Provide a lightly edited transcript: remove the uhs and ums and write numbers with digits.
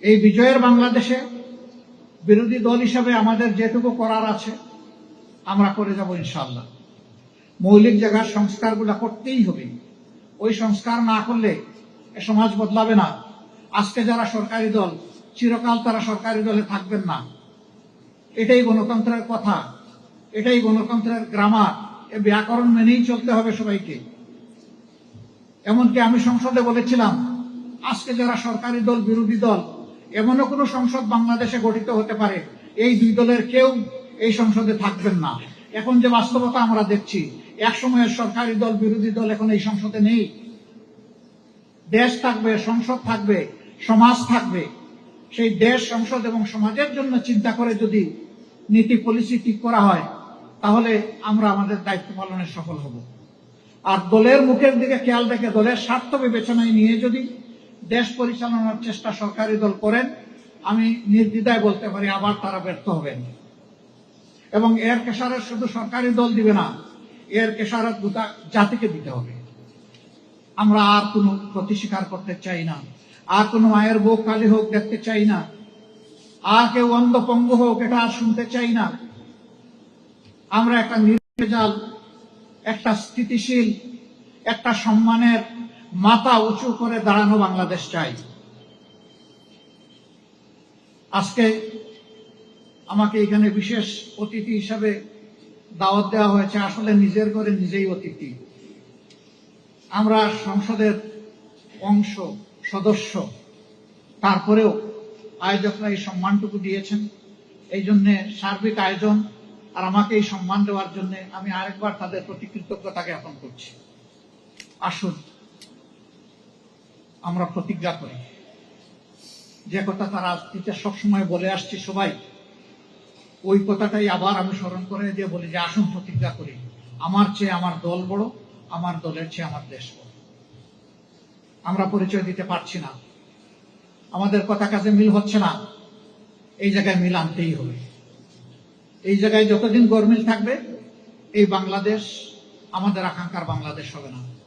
এই বিজয়ের বাংলাদেশে বিরোধী দল হিসাবে আমাদের যেটুকু করার আছে আমরা করে যাব ইনশাআল্লাহ। মৌলিক জায়গার সংস্কারগুলো করতেই হবে। ওই সংস্কার না করলে এ সমাজ বদলাবে না। আজকে যারা সরকারি দল, চিরকাল তারা সরকারি দলে থাকবেন না। এটাই গণতন্ত্রের কথা, এটাই গণতন্ত্রের গ্রামার। এ ব্যাকরণ মেনেই চলতে হবে সবাইকে। এমনকি আমি সংসদে বলেছিলাম, আজকে যারা সরকারি দল, বিরোধী দল, এমনও কোনো সংসদ বাংলাদেশে গঠিত হতে পারে এই দুই দলের কেউ এই সংসদে থাকবেন না। এখন যে বাস্তবতা আমরা দেখছি, এক সময়ের সরকারি দল, বিরোধী দল এখন এই সংসদে নেই। দেশ থাকবে, সংসদ থাকবে, সমাজ থাকবে। সেই দেশ, সংসদ এবং সমাজের জন্য চিন্তা করে যদি নীতি পলিসি ঠিক করা হয়, তাহলে আমরা আমাদের দায়িত্ব পালনে সফল হব। আর দলের মুখের দিকে খেয়াল রেখে দলের স্বার্থ বিবেচনায় নিয়ে যদি দেশ পরিচালনার চেষ্টা সরকারি দল করেন, আমি নির্দ্বিধায় বলতে পারি আবার তারা ব্যর্থ হবেন। এবং এর খেসারত শুধু সরকারি দল দিবে না, এর খেসারত গোটা জাতিকে দিতে হবে। আমরা আর কোনো ক্ষতি স্বীকার করতে চাই না, আর কোনো মায়ের বুক খালি হোক দেখতে চাই না, আর কেউ অন্ধ পঙ্গু হোক এটা আর শুনতে চাই না। আমরা একটা নির্ভেজাল, একটা স্থিতিশীল, একটা সম্মানের মাথা উঁচু করে দাঁড়ানো বাংলাদেশ চাই। আজকে আমাকে এখানে বিশেষ অতিথি হিসাবে দাওয়াত দেওয়া হয়েছে। আসলে নিজের ঘরে নিজেই অতিথি। আমরা সংসদের অংশ, সদস্য, তারপরেও আয়োজকরা এই সম্মানটুকু দিয়েছেন। এই জন্যে সার্বিক আয়োজন আর আমাকে এই সম্মান দেওয়ার জন্য আমি আরেকবার তাদের প্রতি কৃতজ্ঞতা জ্ঞাপন করছি। আসুন আমরা প্রতিজ্ঞা করি, যে কথা তারা আজকে সবসময় বলে আসছি সবাই, ওই কথাটাই আবার আমি স্মরণ করে দিয়ে বলি যে আসুন প্রতিজ্ঞা করি, আমার চেয়ে আমার দল বড়, আমার দলের চেয়ে আমার দেশ বড়। আমরা পরিচয় দিতে পারছি না, আমাদের কথা কাজে মিল হচ্ছে না, এই জায়গায় মিল আনতেই হবে। এই জায়গায় যতদিন গরমিল থাকবে এই বাংলাদেশ আমাদের আকাঙ্ক্ষার বাংলাদেশ হবে না।